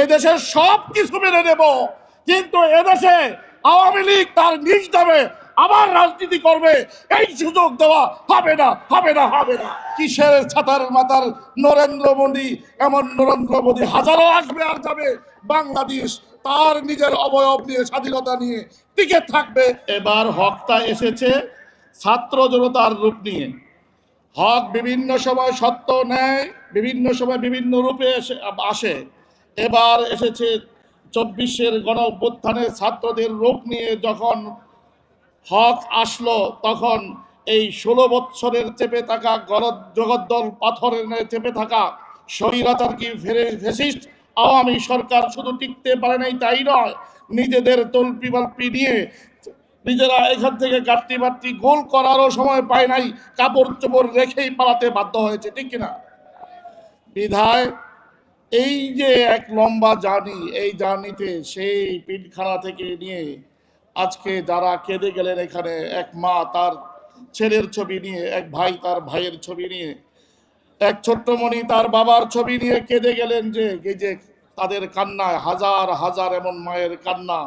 এদেশের সব কিছু মেনে নেব, কিন্তু এদেশে আওয়ামী লীগ তার নিজ নামে আবার রাজনীতি করবে, এই সুযোগ দেওয়া হবে না, হবে না, হবে না। কিসের ছাতার মাতার নরেন্দ্র মোদী, এমন নরেন্দ্র মোদী হাজারো আসবে আর যাবে, বাংলাদেশ তার নিজের অবয়ব নিয়ে, স্বাধীনতা নিয়ে টিকে থাকবে। এবার হকটা এসেছে ছাত্র জনতার রূপ নিয়ে। হক বিভিন্ন সময় সত্য নেয়, বিভিন্ন সময় বিভিন্ন রূপে আসে। এবার এসেছে 24-এর গণ অভ্যুত্থানের ছাত্রদের রূপ নিয়ে। যখন হক আসলো, তখন এই 16 বৎসরের চেপে থাকা জগদ্দল পাথরের চেপে থাকা স্বৈরাচার কি ফ্যাসিস্ট আওয়ামী সরকার শুধু টিকতে পারে নাই তাই নয়, নিজেদের তল্পি বাল্পি নিয়ে নিজেরা এখান থেকে গাঁটটি বাট্টি গোল করারও সময় পায় নাই, কাপড় চোপড় রেখেই পালাতে বাধ্য হয়েছে, ঠিক কিনা? বিধায় এই যে এক লম্বা জার্নি, এই জার্নিতে সেই পিলখানা থেকে নিয়ে আজকে যারা কেঁদে গেলেন, এখানে এক মা তার ছেলের ছবি নিয়ে, এক ভাই তার ভাইয়ের ছবি নিয়ে, এক ছোট্টমণি তার বাবার ছবি নিয়ে কেঁদে গেলেন, যে এই যে তাদের কান্নায় হাজার হাজার এমন মায়ের কান্না,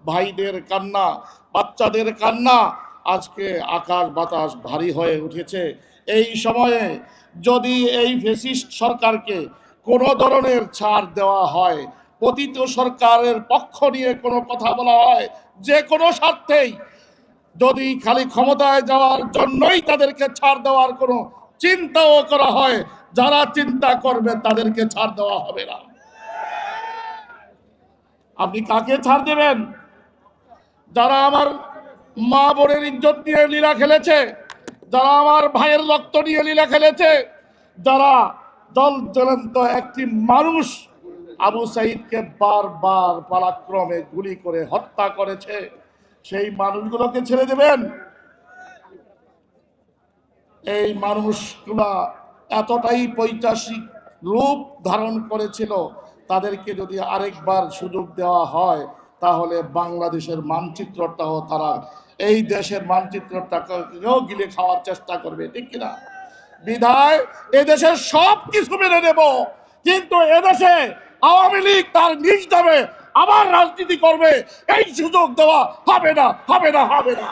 ভাইদের কান্না, বাচ্চাদের কান্না, আজকে আকাশ বাতাস ভারী হয়ে উঠেছে। এই সময়ে যদি এই ফ্যাসিস্ট সরকারকে কোনো ধরনের ছাড় দেওয়া হয়, পতিত সরকারের পক্ষ নিয়ে কোনো কথা বলা হয়, যে কোনো স্বার্থেই, যদি খালি ক্ষমতায় যাওয়ার জন্যই তাদেরকে ছাড় দেওয়ার কোনো চিন্তাও করা হয়, যারা চিন্তা করবে তাদেরকে ছাড় দেওয়া হবে না। আপনি কাকে ছাড় দেবেন? যারা আমার মা বোনের ইজ্জত নিয়ে লীলা খেলেছে, যারা আমার ভাইয়ের রক্ত নিয়ে লীলা খেলেছে, যারা দল জ্বলন্ত একটি মানুষ আবু সাইদকে বারবার পরাক্রমে গুলি করে হত্যা করেছে, সেই মানুষগুলোকে ছেড়ে দেবেন? এই মানুষগুলা এতটাই পৈশাচিক রূপ ধারণ করেছিল, তাদেরকে যদি আরেকবার সুযোগ দেওয়া হয়, তাহলে বাংলাদেশের মানচিত্রটাও তারা, এই দেশের মানচিত্রটাকেও গিলে খাওয়ার চেষ্টা করবে, ঠিক কিনা? বিধায় এদেশের সব কিছু মেনে নেব, কিন্তু এদেশে আওয়ামী লীগ তার নিজ নামে আবার রাজনীতি করবে, এই সুযোগ দেওয়া হবে না, হবে না, হবে না।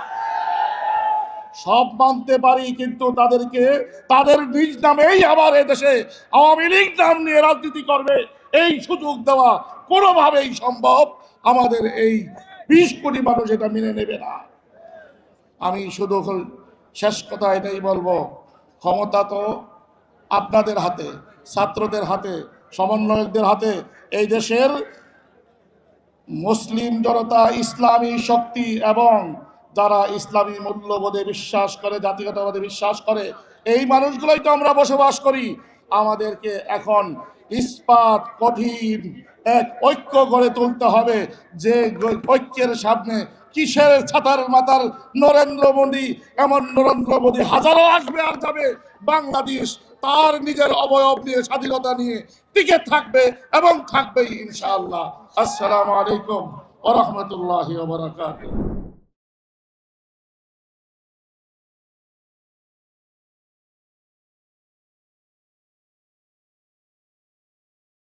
সব মানতে পারি, কিন্তু তাদেরকে তাদের নিজ নামেই আবার এদেশে আওয়ামী লীগ নাম নিয়ে রাজনীতি করবে, এই সুযোগ দেওয়া কোনোভাবেই সম্ভব আমাদের এই 20 কোটি মানুষ এটা মেনে নেবে না। আমি শুধু শেষ কথা এটাই বলবো, ক্ষমতা তো আপনাদের হাতে, ছাত্রদের হাতে, সমন্বয়কদের হাতে। এই দেশের মুসলিম জনতা, ইসলামী শক্তি এবং যারা ইসলামী মূল্যবোধে বিশ্বাস করে, জাতিগতবাদে বিশ্বাস করে, এই মানুষগুলোই তো আমরা বসবাস করি। আমাদেরকে এখন ইস্পাত কঠিন এক ঐক্য গড়ে তুলতে হবে, যে ঐক্যের সামনে কিসের ছাতার মাতার নরেন্দ্র মোদী, এমন নরেন্দ্র মোদী হাজারো আসবে আর যাবে, বাংলাদেশ তার নিজের অবয়ব নিয়ে, স্বাধীনতা নিয়ে টিকে থাকবে এবং থাকবেই ইনশাআল্লাহ। আসসালামু আলাইকুম ওয়া রাহমাতুল্লাহি ওয়া বারাকাতুহু।